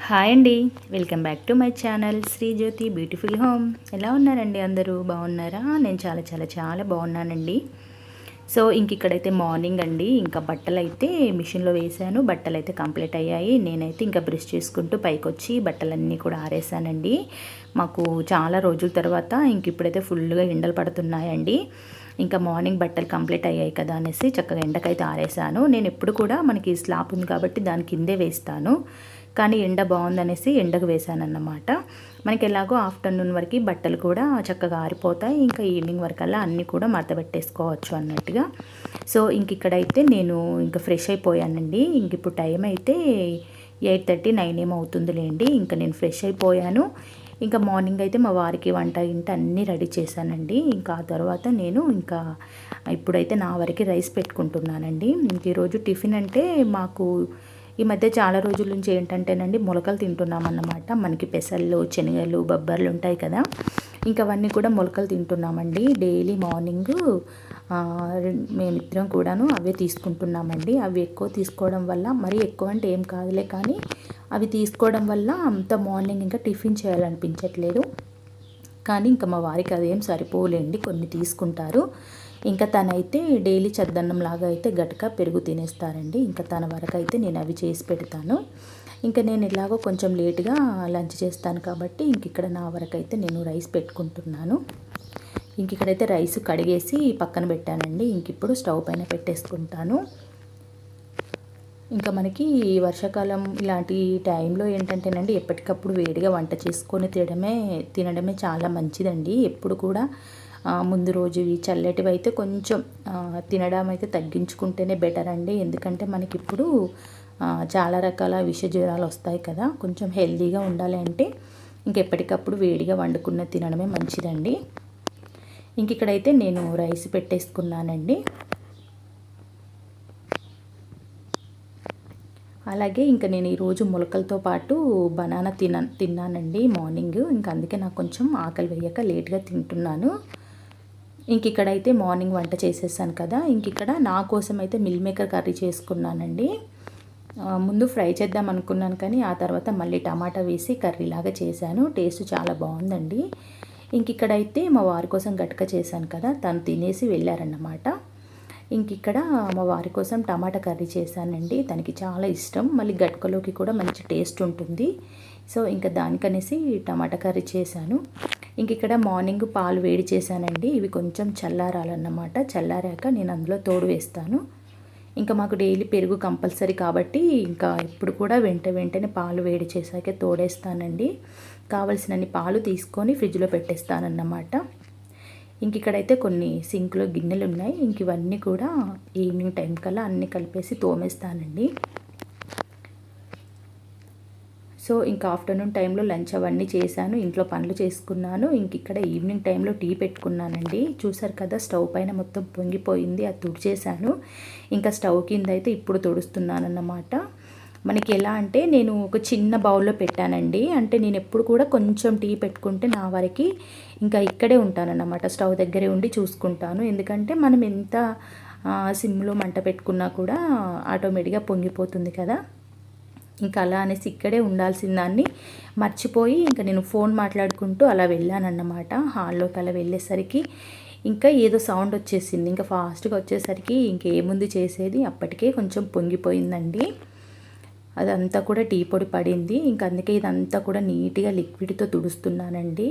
Hi అండి, welcome back to my channel Sreejyothi beautiful home. ఎలా ఉన్నారండి? అందరూ బాగున్నారా? నేను చాలా చాలా చాలా బాగున్నానండి. సో ఇక్కడైతే మార్నింగ్ అండి, ఇంకా బట్టలు అయితే మిషన్లో వేసాను. బట్టలు అయితే కంప్లీట్ అయ్యాయి. నేనైతే ఇంకా బ్రష్ చేసుకుంటూ పైకి వచ్చి బట్టలన్నీ కూడా ఆరేసానండి. మాకు చాలా రోజుల తర్వాత ఇప్పుడైతే ఫుల్గా ఎండలు పడుతున్నాయండి. ఇంకా మార్నింగ్ బట్టలు కంప్లీట్ అయ్యాయి కదా అనేసి చక్కగా ఎండకైతే ఆరేసాను. నేను ఎప్పుడు కూడా మనకి స్లాబ్ ఉంది కాబట్టి దాని కిందే వేస్తాను, కానీ ఎండ బాగుందనేసి ఎండకు వేసానన్నమాట. మనకి ఎలాగో ఆఫ్టర్నూన్ వరకు బట్టలు కూడా చక్కగా ఆరిపోతాయి. ఇంకా ఈవినింగ్ వరకల్లా అన్నీ కూడా మడత పెట్టేసుకోవచ్చు అన్నట్టుగా. సో ఇక్కడైతే నేను ఇంకా ఫ్రెష్ అయిపోయానండి. ఇప్పుడు టైం అయితే 8:30, 9 ఏమవుతుందిలేండి. ఇంకా నేను ఫ్రెష్ అయిపోయాను. ఇంకా మార్నింగ్ అయితే మా వారికి వంట ఇంట అన్నీ రెడీ చేశానండి. ఇంకా ఆ తర్వాత నేను ఇప్పుడైతే నా వరకు రైస్ పెట్టుకుంటున్నానండి. ఈరోజు టిఫిన్ అంటే మాకు ఈ మధ్య చాలా రోజుల నుంచి ఏంటంటేనండి మొలకలు తింటున్నామన్నమాట. మనకి పెసళ్ళు, శనగలు, బొబ్బర్లు ఉంటాయి కదా, ఇంకా అవన్నీ కూడా మొలకలు తింటున్నామండి. డైలీ మార్నింగ్ మేమిద్దరం కూడాను అవే తీసుకుంటున్నామండి. అవి ఎక్కువ తీసుకోవడం వల్ల, మరీ ఎక్కువ అంటే ఏం కాదులే, కానీ అవి తీసుకోవడం వల్ల అంత మార్నింగ్ ఇంకా టిఫిన్ చేయాలనిపించట్లేదు. కానీ ఇంకా మా వారికి అదేం సరిపోలేండి, కొన్ని తీసుకుంటారు. ఇంకా తనైతే డైలీ చద్దన్నం లాగా అయితే గట్క పెరుగు తినేస్తారండి. ఇంకా తన వరకు అయితే నేను అవి చేసి పెడతాను. ఇంకా నేను ఎలాగో కొంచెం లేట్గా లంచ్ చేస్తాను కాబట్టి ఇక్కడ నా వరకు అయితే నేను రైస్ పెట్టుకుంటున్నాను. ఇక్కడైతే రైస్ కడిగేసి పక్కన పెట్టానండి. ఇప్పుడు స్టవ్ పైన పెట్టేసుకుంటాను. ఇంకా మనకి వర్షాకాలం ఇలాంటి టైంలో ఏంటంటేనండి, ఎప్పటికప్పుడు వేడిగా వంట చేసుకొని తినడమే చాలా మంచిదండి. ఎప్పుడు కూడా ముందు రోజు చల్లటివి అయితే కొంచెం తినడం అయితే తగ్గించుకుంటేనే బెటర్ అండి. ఎందుకంటే మనకి ఇప్పుడు చాలా రకాల విష జ్వరాలు వస్తాయి కదా. కొంచెం హెల్తీగా ఉండాలి అంటే ఎప్పటికప్పుడు వేడిగా వండుకున్న తినడమే మంచిదండి. ఇక్కడైతే నేను రైస్ పెట్టేసుకున్నానండి. అలాగే నేను ఈరోజు మొలకలతో పాటు బనానా తిన్నానండి మార్నింగ్. అందుకే నాకు కొంచెం ఆకలి వేయక లేట్గా తింటున్నాను. ఇక్కడైతే మార్నింగ్ వంట చేసేసాను కదా. ఇక్కడ నా కోసం అయితే మిల్ మేకర్ కర్రీ చేసుకున్నానండి. ముందు ఫ్రై చేద్దాం అనుకున్నాను, కానీ ఆ తర్వాత మళ్ళీ టమాటా వేసి కర్రీలాగా చేశాను. టేస్ట్ చాలా బాగుందండి. ఇక్కడైతే మా వారి కోసం గట్క చేశాను కదా, తను తినేసి వెళ్ళారన్నమాట. ఇక్కడ మా వారి కోసం టమాటా కర్రీ చేశానండి. తనకి చాలా ఇష్టం. మళ్ళీ గట్కలోకి కూడా మంచి టేస్ట్ ఉంటుంది. సో దానికనేసి టమాటా కర్రీ చేశాను. ఇక్కడ మార్నింగ్ పాలు వేడి చేశానండి. ఇవి కొంచెం చల్లారాలన్నమాట. చల్లారాక నేను అందులో తోడు వేస్తాను. మాకు డైలీ పెరుగు కంపల్సరీ కాబట్టి ఇప్పుడు కూడా వెంటనే పాలు వేడి చేశాకే తోడేస్తానండి. కావలసినన్ని పాలు తీసుకొని ఫ్రిడ్జ్లో పెట్టేస్తానన్నమాట. ఇక్కడైతే కొన్ని సింక్లో గిన్నెలు ఉన్నాయి. ఇవన్నీ కూడా ఈవినింగ్ టైం కల్లా అన్నీ కలిపేసి తోమేస్తానండి. సో ఆఫ్టర్నూన్ టైంలో లంచ్ అవన్నీ చేశాను, ఇంట్లో పనులు చేసుకున్నాను. ఇక్కడ ఈవినింగ్ టైంలో టీ పెట్టుకున్నానండి. చూసారు కదా, స్టవ్ పైన మొత్తం పొంగిపోయింది, అది తుడిచేశాను. స్టవ్ కింద అయితే ఇప్పుడు తుడుస్తున్నానన్నమాట. మనకి ఎలా అంటే నేను ఒక చిన్న బౌల్లో పెట్టానండి. అంటే నేను ఎప్పుడు కూడా కొంచెం టీ పెట్టుకుంటే నా వరకు ఇక్కడే ఉంటానన్నమాట. స్టవ్ దగ్గరే ఉండి చూసుకుంటాను. ఎందుకంటే మనం ఎంత సిమ్లో మంట పెట్టుకున్నా కూడా ఆటోమేటిక్గా పొంగిపోతుంది కదా. అలా అనేసి ఇక్కడే ఉండాల్సిన దాన్ని మర్చిపోయి నేను ఫోన్ మాట్లాడుకుంటూ అలా వెళ్ళానన్నమాట. హాల్లోకి అలా వెళ్ళేసరికి ఏదో సౌండ్ వచ్చేసింది. ఫాస్ట్గా వచ్చేసరికి ఏముంది చేసేది, అప్పటికే కొంచెం పొంగిపోయిందండి. అదంతా కూడా టీ పొడి పడింది. అందుకే ఇదంతా కూడా నీట్గా లిక్విడ్తో తుడుస్తున్నానండి.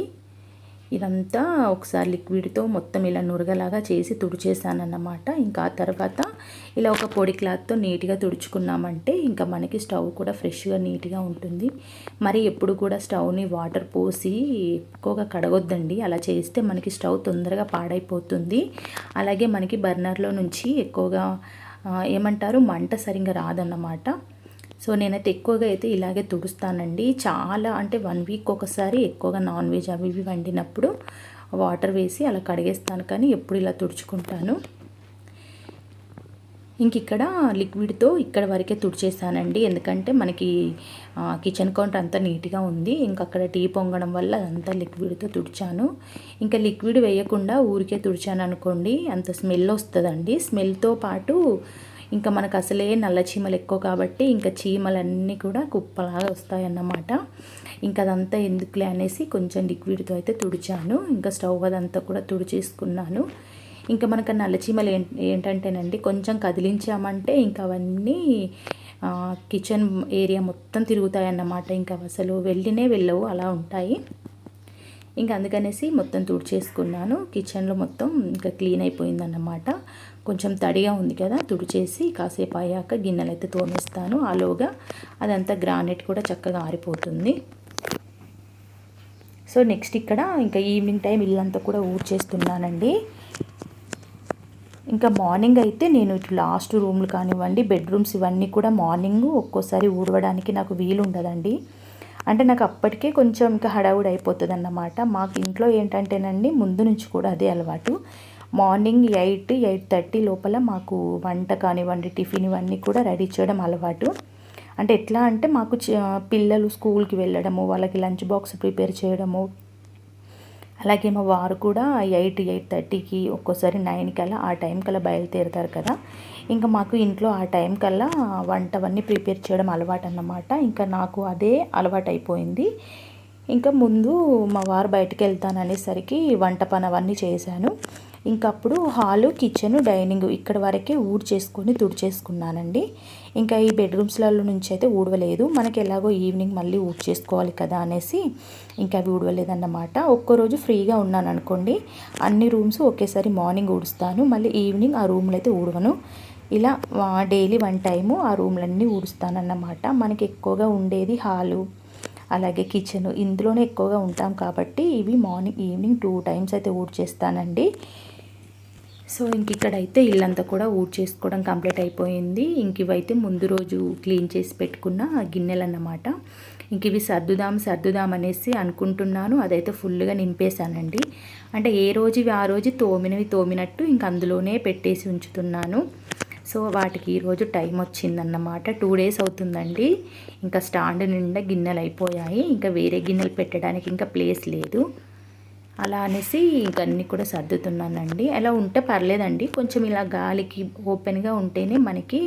ఇదంతా ఒకసారి లిక్విడ్తో మొత్తం ఇలా నురగలాగా చేసి తుడిచేసానన్నమాట. ఆ తర్వాత ఇలా ఒక పొడి క్లాత్తో నీట్గా తుడుచుకున్నామంటే మనకి స్టవ్ కూడా ఫ్రెష్గా నీట్గా ఉంటుంది. మరి ఎప్పుడు కూడా స్టవ్ని వాటర్ పోసి ఎక్కువగా కడగొద్దండి. అలా చేస్తే మనకి స్టవ్ తొందరగా పాడైపోతుంది. అలాగే మనకి బర్నర్లో నుంచి ఎక్కువగా ఏమంటారు, మంట సరిగ్గా రాదన్నమాట. సో నేనైతే ఎక్కువగా అయితే ఇలాగే తుడుస్తానండి. చాలా అంటే 1 వీక్ ఒకసారి ఎక్కువగా నాన్ వెజ్ అవి ఇవి వండినప్పుడు వాటర్ వేసి అలా కడిగేస్తాను, కానీ ఎప్పుడు ఇలా తుడుచుకుంటాను. ఇక్కడ లిక్విడ్తో ఇక్కడ వరకే తుడిచేసానండి. ఎందుకంటే మనకి కిచెన్ కౌంటర్ అంతా నీట్గా ఉంది. అక్కడ టీ పొంగడం వల్ల అదంతా లిక్విడ్తో తుడిచాను. లిక్విడ్ వేయకుండా ఊరికే తుడిచాను అనుకోండి, అంత స్మెల్ వస్తుందండి. స్మెల్తో పాటు ఇంకా మనకు అసలే నల్ల చీమలు ఎక్కువ కాబట్టి ఇంకా చీమలన్నీ కూడా కుప్పలాగా వస్తాయన్నమాట. ఇంకా అదంతా ఎందుకులే అనేసి కొంచెం లిక్విడ్తో అయితే తుడిచాను. ఇంకా స్టవ్ అదంతా కూడా తుడిచేసుకున్నాను. ఇంకా మనకు నల్ల చీమలు ఏంటంటేనండి, కొంచెం కదిలించామంటే ఇంకా అవన్నీ కిచెన్ ఏరియా మొత్తం తిరుగుతాయి అన్నమాట. ఇంకా అసలు వెళ్ళవు, అలా ఉంటాయి. ఇంకా అందుకనేసి మొత్తం తుడిచేసుకున్నాను. కిచెన్లో మొత్తం ఇంకా క్లీన్ అయిపోయిందన్నమాట. కొంచెం తడిగా ఉంది కదా, తుడిచేసి కాసేపు అయ్యాక గిన్నెలు అయితే తోమేస్తాను. ఆలోగా అదంతా గ్రానైట్ కూడా చక్కగా ఆరిపోతుంది. సో నెక్స్ట్ ఇక్కడ ఇంకా ఈవినింగ్ టైం ఇల్లంతా కూడా ఊడ్చేస్తున్నానండి. ఇంకా మార్నింగ్ అయితే నేను ఇటు లాస్ట్ రూమ్లు కానివ్వండి, బెడ్రూమ్స్ ఇవన్నీ కూడా మార్నింగ్ ఒక్కోసారి ఊడవడానికి నాకు వీలు ఉండదండి. అంటే నాకు అప్పటికే కొంచెం ఇంకా హడావుడి అయిపోతుంది అన్నమాట. మాకు ఇంట్లో ఏంటంటేనండి, ముందు నుంచి కూడా అదే అలవాటు. మార్నింగ్ 8-8:30 లోపల మాకు వంట కానివ్వండి, టిఫిన్ ఇవన్నీ కూడా రెడీ చేయడం అలవాటు. అంటే ఎట్లా అంటే మాకు పిల్లలు స్కూల్కి వెళ్ళడము, వాళ్ళకి లంచ్ బాక్స్ ప్రిపేర్ చేయడము, అలాగే మా వారు కూడా 8-8:30కి ఒక్కోసారి 9 కల్లా ఆ టైం కల్లా బయలుదేరుతారు కదా. ఇంకా మాకు ఇంట్లో ఆ టైం కల్లా వంటవన్నీ ప్రిపేర్ చేయడం అలవాటు అన్నమాట. ఇంకా నాకు అదే అలవాటు అయిపోయింది. ఇంకా ముందు మా వారు బయటికి వెళ్తాననేసరికి వంట పని అవన్నీ చేశాను. ఇంకా అప్పుడు హాలు, కిచెను, డైనింగ్ ఇక్కడ వరకే ఊడ్చేసుకొని తుడిచేసుకున్నానండి. ఇంకా ఈ బెడ్రూమ్స్లలో నుంచి అయితే ఊడవలేదు. మనకి ఎలాగో ఈవినింగ్ మళ్ళీ ఊడ్చేసుకోవాలి కదా అనేసి ఇంకా అవి ఊడవలేదన్నమాట. ఒక్కరోజు ఫ్రీగా ఉన్నాను అనుకోండి, అన్ని రూమ్స్ ఒకేసారి మార్నింగ్ ఊడుస్తాను, మళ్ళీ ఈవినింగ్ ఆ రూమ్లు అయితే ఊడవను. ఇలా డైలీ 1 టైము ఆ రూమ్లన్నీ ఊడుస్తానన్నమాట. మనకి ఎక్కువగా ఉండేది హాలు, అలాగే కిచెను, ఇందులోనే ఎక్కువగా ఉంటాం కాబట్టి ఇవి మార్నింగ్ ఈవినింగ్ 2 టైమ్స్ అయితే ఊడ్చేస్తానండి. సో ఇంక ఇక్కడైతే ఇల్లంతా కూడా ఊడ్చేసుకోవడం కంప్లీట్ అయిపోయింది. ఇంక ఇవైతే ముందు రోజు క్లీన్ చేసి పెట్టుకున్న గిన్నెలు అన్నమాట. ఇంక ఇవి సర్దుదాం అనేసి అనుకుంటున్నాను. అదైతే ఫుల్గా నింపేశానండి. అంటే ఏ రోజువి ఆ రోజు తోమినట్టు ఇంక అందులోనే పెట్టేసి ఉంచుతున్నాను. సో వాటికి ఈరోజు టైం వచ్చిందన్నమాట. 2 డేస్ అవుతుందండి. ఇంకా స్టాండ్ నిండా గిన్నెలు అయిపోయాయి. ఇంకా వేరే గిన్నెలు పెట్టడానికి ఇంకా ప్లేస్ లేదు. అలా అనేసి ఇంక అన్నీ కూడా సర్దుతున్నానండి. అలా ఉంటే పర్లేదండి, కొంచెం ఇలా గాలికి ఓపెన్గా ఉంటేనే మనకి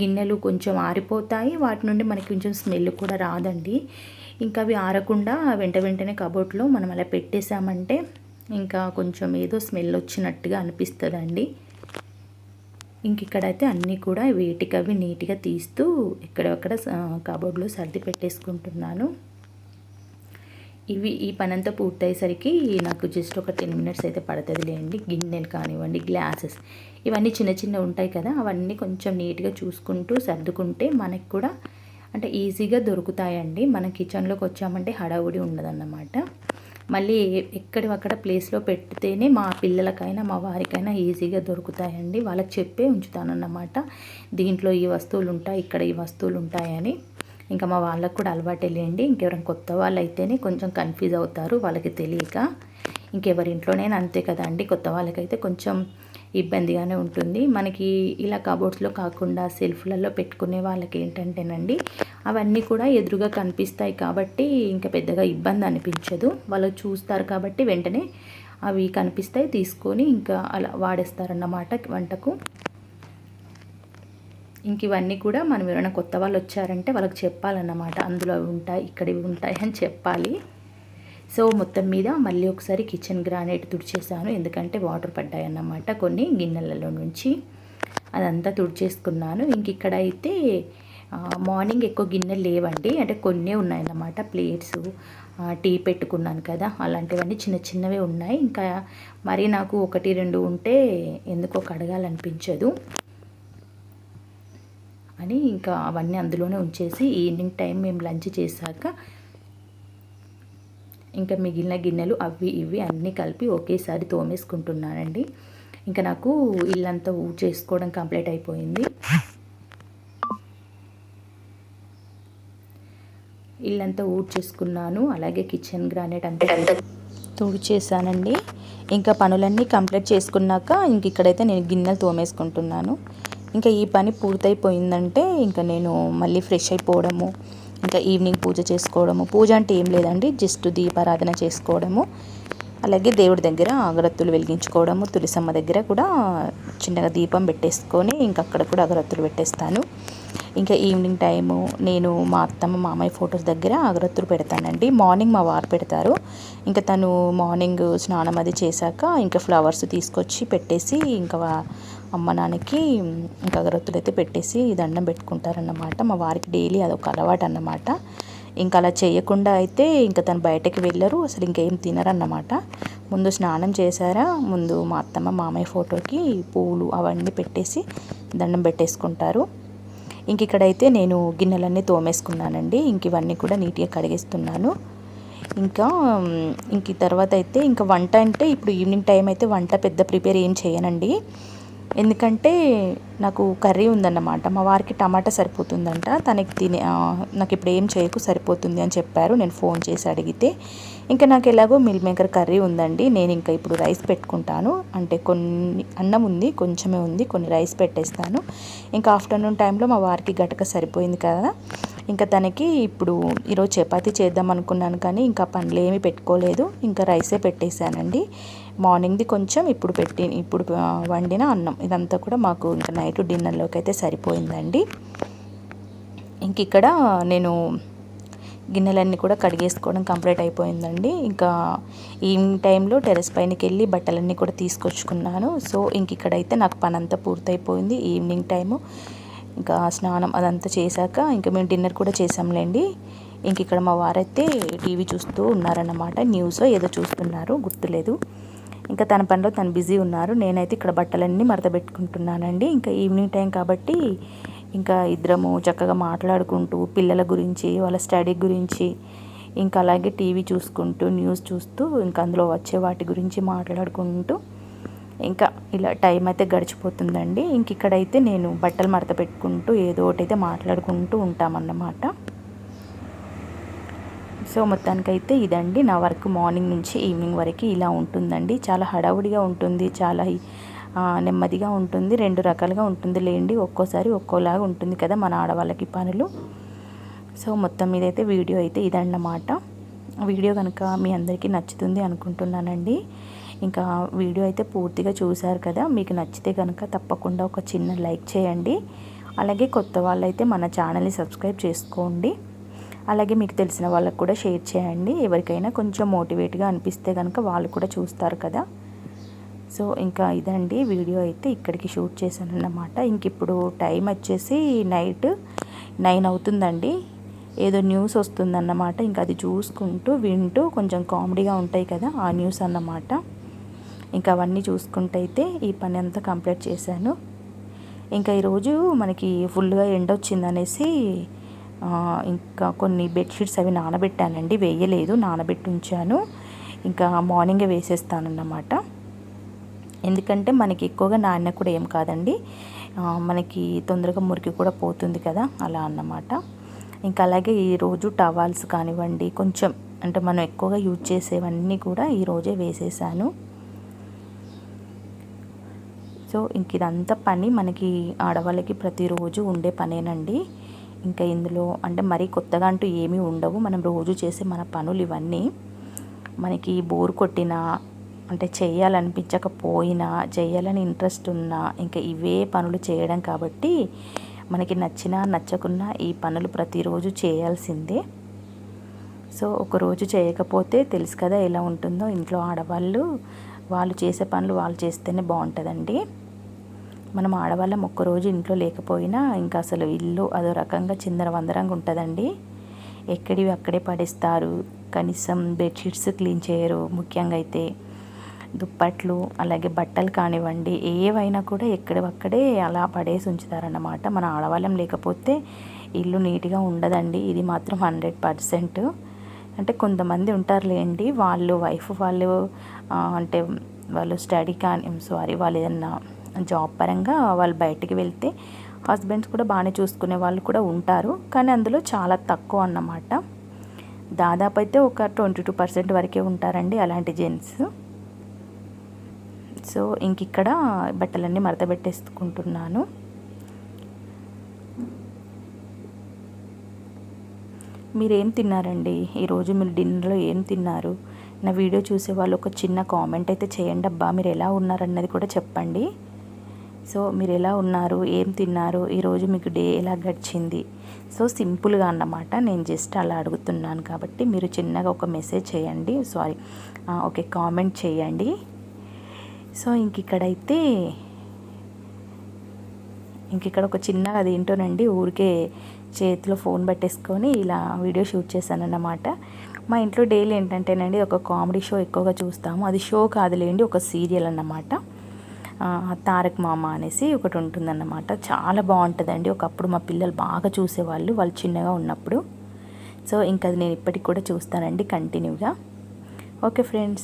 గిన్నెలు కొంచెం ఆరిపోతాయి. వాటి నుండి మనకి కొంచెం స్మెల్ కూడా రాదండి. ఇంకా అవి ఆరకుండా వెంటనే కబోర్డ్లో మనం అలా పెట్టేసామంటే ఇంకా కొంచెం ఏదో స్మెల్ వచ్చినట్టుగా అనిపిస్తుందండి. ఇంక ఇక్కడైతే అన్నీ కూడా వేటికవి నీట్గా తీస్తూ ఎక్కడెక్కడ కబోర్డ్లో సర్ది పెట్టేసుకుంటున్నాను. ఈ పనంతా పూర్తయ్యేసరికి నాకు జస్ట్ ఒక 10 మినిట్స్ అయితే పడుతుందిలేండి. గిన్నెలు కానివ్వండి, గ్లాసెస్ ఇవన్నీ చిన్న ఉంటాయి కదా, అవన్నీ కొంచెం నీట్గా చూసుకుంటూ సర్దుకుంటే మనకి కూడా అంటే ఈజీగా దొరుకుతాయండి. మన కిచెన్లోకి వచ్చామంటే హడావుడి ఉండదన్నమాట. మళ్ళీ ఎక్కడక్కడ ప్లేస్లో పెడితేనే మా పిల్లలకైనా మా వారికైనా ఈజీగా దొరుకుతాయండి. వాళ్ళకి చెప్పే ఉంచుతానన్నమాట, దీంట్లో ఈ వస్తువులు ఉంటాయి, ఇక్కడ ఈ వస్తువులు ఉంటాయని. ఇంకా మా వాళ్ళకు కూడా అలవాటే లేండి. ఇంకెవరైనా కొత్త వాళ్ళు అయితేనే కొంచెం కన్ఫ్యూజ్ అవుతారు, వాళ్ళకి తెలియక. ఇంకెవరింట్లోనైనా అంతే కదండి, కొత్త వాళ్ళకైతే కొంచెం ఇబ్బందిగానే ఉంటుంది. మనకి ఇలా కబోర్డ్స్లో కాకుండా సెల్ఫ్లలో పెట్టుకునే వాళ్ళకి ఏంటంటేనండి, అవన్నీ కూడా ఎదురుగా కనిపిస్తాయి కాబట్టి ఇంకా పెద్దగా ఇబ్బంది అనిపించదు. వాళ్ళు చూస్తారు కాబట్టి వెంటనే అవి కనిపిస్తాయి, తీసుకొని ఇంకా అలా వాడేస్తారన్నమాట వంటకు. ఇంక ఇవన్నీ కూడా మనం ఎవరైనా కొత్త వాళ్ళు వచ్చారంటే వాళ్ళకి చెప్పాలన్నమాట, అందులో అవి ఉంటాయి, ఇక్కడ ఇవి ఉంటాయి అని చెప్పాలి. సో మొత్తం మీద మళ్ళీ ఒకసారి కిచెన్ గ్రానైట్ తుడిచేసాను, ఎందుకంటే వాటర్ పడ్డాయన్నమాట కొన్ని గిన్నెలలో నుంచి. అదంతా తుడిచేసుకున్నాను. ఇంక ఇక్కడ అయితే మార్నింగ్ ఎక్కువ గిన్నెలు లేవండి, అంటే కొన్నే ఉన్నాయన్నమాట. ప్లేట్స్, టీ పెట్టుకున్నాను కదా, అలాంటివన్నీ చిన్నవే ఉన్నాయి. ఇంకా మరి నాకు 1-2 ఉంటే ఎందుకో కడగాలనిపించదు అని ఇంకా అవన్నీ అందులోనే ఉంచేసి ఈవినింగ్ టైం మేము లంచ్ చేశాక ఇంకా మిగిలిన గిన్నెలు అవి ఇవి అన్నీ కలిపి ఒకేసారి తోమేసుకుంటున్నానండి. ఇంకా నాకు ఇల్లంతా చేసుకోవడం కంప్లీట్ అయిపోయింది. ఇల్లంతా చేసుకున్నాను, అలాగే కిచెన్ గ్రానైట్ అంతా తుడిచేసానండి. ఇంకా పనులన్నీ కంప్లీట్ చేసుకున్నాక ఇంక ఇక్కడైతే నేను గిన్నెలు తోమేసుకుంటున్నాను. ఇంకా ఈ పని పూర్తయిపోయిందంటే ఇంకా నేను మళ్ళీ ఫ్రెష్ అయిపోవడము, ఇంకా ఈవినింగ్ పూజ చేసుకోవడము. పూజ అంటే ఏం లేదండి, జస్ట్ దీపారాధన చేసుకోవడము. అలాగే దేవుడి దగ్గర అగరత్తులు వెలిగించుకోవడము, తులసమ్మ దగ్గర కూడా చిన్నగా దీపం పెట్టేసుకొని ఇంకా అక్కడ కూడా అగరత్తులు పెట్టేస్తాను. ఇంకా ఈవినింగ్ టైము నేను మా అత్తమ్మ మామయ్య ఫొటోస్ దగ్గర అగరత్తులు పెడతానండి. మార్నింగ్ మా వారు పెడతారు. ఇంకా తను మార్నింగ్ స్నానం అది చేశాక ఇంకా ఫ్లవర్స్ తీసుకొచ్చి పెట్టేసి ఇంకా అమ్మ నాన్నకి ఇంకా అగరత్తులు అయితే పెట్టేసి దండం పెట్టుకుంటారన్నమాట. మా వారికి డైలీ అదొక అలవాటు అన్నమాట. ఇంకా అలా చేయకుండా అయితే ఇంకా తను బయటకి వెళ్ళరు, అసలు ఇంకేం తినరన్నమాట. ముందు స్నానం చేశారా, ముందు మా అత్తమ్మ మామయ్య ఫోటోకి పూలు అవన్నీ పెట్టేసి దండం పెట్టేసుకుంటారు. ఇంక ఇక్కడైతే నేను గిన్నెలన్నీ తోమేసుకున్నానండి. ఇంక ఇవన్నీ కూడా నీట్గా కడిగేస్తున్నాను. ఇంక తర్వాత అయితే ఇంకా వంట అంటే ఇప్పుడు ఈవినింగ్ టైం అయితే వంట పెద్ద ప్రిపేర్ ఏం చేయనండి. ఎందుకంటే నాకు కర్రీ ఉందన్నమాట. మా వారికి టమాటా సరిపోతుందంట, తనకి నాకు ఇప్పుడు ఏం చేయకు సరిపోతుంది అని చెప్పారు. నేను ఫోన్ చేసి అడిగితే ఇంకా నాకు ఎలాగో మిల్ మేకర్ కర్రీ ఉందండి. నేను ఇంకా ఇప్పుడు రైస్ పెట్టుకుంటాను. అంటే కొన్ని అన్నం ఉంది, కొంచెమే ఉంది, కొన్ని రైస్ పెట్టేస్తాను. ఇంకా ఆఫ్టర్నూన్ టైంలో మా వారికి గటక సరిపోయింది కదా, ఇంకా తనకి ఇప్పుడు ఈరోజు చపాతీ చేద్దాం అనుకున్నాను కానీ ఇంకా పనులు ఏమీ పెట్టుకోలేదు. ఇంకా రైసే పెట్టేశానండి. మార్నింగ్ది కొంచెం ఇప్పుడు వండిన అన్నం ఇదంతా కూడా మాకు ఇంకా నైట్ డిన్నర్లోకి అయితే సరిపోయిందండి. ఇంక ఇక్కడ నేను గిన్నెలన్నీ కూడా కడిగేసుకోవడం కంప్లీట్ అయిపోయిందండి. ఇంకా ఈవినింగ్ టైంలో టెర్రస్ పైనకి వెళ్ళి బట్టలన్నీ కూడా తీసుకొచ్చుకున్నాను. సో ఇంక ఇక్కడైతే నాకు పని అంతా పూర్తయిపోయింది. ఈవినింగ్ టైము ఇంకా స్నానం అదంతా చేశాక ఇంకా మేము డిన్నర్ కూడా చేసాంలేండి. ఇంక ఇక్కడ మా వారైతే టీవీ చూస్తూ ఉన్నారన్నమాట. న్యూస్ ఏదో చూస్తున్నారు, గుర్తులేదు. ఇంకా తన పనిలో తను బిజీ ఉన్నారు. నేనైతే ఇక్కడ బట్టలన్నీ మడత పెట్టుకుంటున్నానండి. ఇంకా ఈవినింగ్ టైం కాబట్టి ఇంకా ఇద్దరము చక్కగా మాట్లాడుకుంటూ పిల్లల గురించి, వాళ్ళ స్టడీ గురించి, ఇంకా అలాగే టీవీ చూసుకుంటూ న్యూస్ చూస్తూ ఇంకా అందులో వచ్చే వాటి గురించి మాట్లాడుకుంటూ ఇంకా ఇలా టైం అయితే గడిచిపోతుందండి. ఇంక ఇక్కడైతే నేను బట్టలు మడత పెట్టుకుంటూ ఏదో ఒకటి అయితే మాట్లాడుకుంటూ ఉంటామన్నమాట. సో మొత్తానికైతే ఇదండి నా వర్క్. మార్నింగ్ నుంచి ఈవినింగ్ వరకు ఇలా ఉంటుందండి. చాలా హడావుడిగా ఉంటుంది, చాలా నెమ్మదిగా ఉంటుంది, రెండు రకాలుగా ఉంటుంది లేండి. ఒక్కోసారి ఒక్కోలాగా ఉంటుంది కదా మన ఆడవాళ్ళకి పనులు. సో మొత్తం మీదైతే వీడియో అయితే ఇదన్నమాట. వీడియో కనుక మీ అందరికీ నచ్చుతుంది అనుకుంటున్నానండి. ఇంకా వీడియో అయితే పూర్తిగా చూశారు కదా, మీకు నచ్చితే కనుక తప్పకుండా ఒక చిన్న లైక్ చేయండి. అలాగే కొత్త వాళ్ళైతే మన ఛానల్ని సబ్స్క్రైబ్ చేసుకోండి. అలాగే మీకు తెలిసిన వాళ్ళకు కూడా షేర్ చేయండి. ఎవరికైనా కొంచెం మోటివేట్గా అనిపిస్తే కనుక వాళ్ళు కూడా చూస్తారు కదా. సో ఇంకా ఇదండి వీడియో అయితే ఇక్కడికి షూట్ చేశాను అన్నమాట. ఇంక ఇప్పుడు టైం వచ్చేసి నైట్ 9 అవుతుందండి. ఏదో న్యూస్ వస్తుందన్నమాట. ఇంకా అది చూసుకుంటూ వింటూ కొంచెం కామెడీగా ఉంటాయి కదా ఆ న్యూస్ అన్నమాట. ఇంకా అవన్నీ చూసుకుంటూ అయితే ఈ పని అంతా కంప్లీట్ చేశాను. ఇంకా ఈరోజు మనకి ఫుల్గా ఎండ వచ్చిందనేసి ఇంకా కొన్ని బెడ్షీట్స్ అవి నానబెట్టానండి. వేయలేదు, నానబెట్టి ఉంచాను. ఇంకా మార్నింగే వేసేస్తానన్నమాట. ఎందుకంటే మనకి ఎక్కువగా నాన్న కూడా ఏం కాదండి, మనకి తొందరగా మురికి కూడా పోతుంది కదా, అలా అన్నమాట. ఇంకా అలాగే ఈరోజు టవాల్స్ కానివ్వండి, కొంచెం అంటే మనం ఎక్కువగా యూజ్ చేసేవన్నీ కూడా ఈరోజే వేసేసాను. సో ఇంక ఇదంతా పని మనకి ఆడవాళ్ళకి ప్రతిరోజు ఉండే పనేనండి. ఇంకా ఇందులో అంటే మరీ కొత్తగా అంటూ ఏమీ ఉండవు. మనం రోజు చేసే మన పనులు ఇవన్నీ. మనకి బోర్ కొట్టినా, అంటే చేయాలనిపించకపోయినా, చేయాలని ఇంట్రెస్ట్ ఉన్నా ఇంకా ఇవే పనులు చేయడం కాబట్టి మనకి నచ్చినా నచ్చకున్నా ఈ పనులు ప్రతిరోజు చేయాల్సిందే. సో ఒకరోజు చేయకపోతే తెలుసు కదా ఎలా ఉంటుందో ఇంట్లో ఆడవాళ్ళు. వాళ్ళు చేసే పనులు వాళ్ళు చేస్తేనే బాగుంటుందండి. మనం ఆడవాళ్ళం ఒక్కరోజు ఇంట్లో లేకపోయినా ఇంకా అసలు ఇల్లు అదో రకంగా చిందరవందరంగా ఉంటుందండి. ఎక్కడివి అక్కడే పడేస్తారు. కనీసం బెడ్షీట్స్ క్లీన్ చేయరు. ముఖ్యంగా అయితే దుప్పట్లు, అలాగే బట్టలు కానివ్వండి, ఏవైనా కూడా ఎక్కడవక్కడే అలా పడేసి ఉంచుతారన్నమాట. మన ఆడవాళ్ళం లేకపోతే ఇల్లు నీట్గా ఉండదండి. ఇది మాత్రం 100%. అంటే కొంతమంది ఉంటారులేండి, వాళ్ళు వైఫ్ వాళ్ళు అంటే వాళ్ళు స్టడీ వాళ్ళు ఏదన్నా జాబ్ పరంగా వాళ్ళు బయటికి వెళ్తే హస్బెండ్స్ కూడా బాగానే చూసుకునే వాళ్ళు కూడా ఉంటారు. కానీ అందులో చాలా తక్కువ అన్నమాట. దాదాపు అయితే ఒక 22% వరకే ఉంటారండి అలాంటి జెంట్స్. సో ఇంక ఇక్కడ బట్టలన్నీ మడత పెట్టేసుకుంటున్నాను. మీరేం తిన్నారండి ఈరోజు? మీరు డిన్నర్లో ఏం తిన్నారు? నా వీడియో చూసే వాళ్ళు ఒక చిన్న కామెంట్ అయితే చేయండి అబ్బా, మీరు ఎలా ఉన్నారన్నది కూడా చెప్పండి. సో మీరు ఎలా ఉన్నారు, ఏం తిన్నారు, ఈరోజు మీకు డే ఎలా గడిచింది. సో సింపుల్గా అన్నమాట, నేను జస్ట్ అలా అడుగుతున్నాను కాబట్టి మీరు చిన్నగా ఒక మెసేజ్ చేయండి, ఓకే కామెంట్ చేయండి. సో ఇంకిక్కడ ఒక చిన్నగా అదేంటోనండి, ఊరికే చేతిలో ఫోన్ పట్టేసుకొని ఇలా వీడియో షూట్ చేశాను అన్నమాట. మా ఇంట్లో డైలీ ఏంటంటేనండి ఒక కామెడీ షో ఎక్కువగా చూస్తాము. అది షో కాదులేండి, ఒక సీరియల్ అన్నమాట. తారక్ మామ అనేసి ఒకటి ఉంటుందన్నమాట. చాలా బాగుంటుందండి. ఒకప్పుడు మా పిల్లలు బాగా చూసేవాళ్ళు, వాళ్ళు చిన్నగా ఉన్నప్పుడు. సో ఇంకా అది నేను ఇప్పటికి కూడా చూస్తానండి కంటిన్యూగా. Okay friends,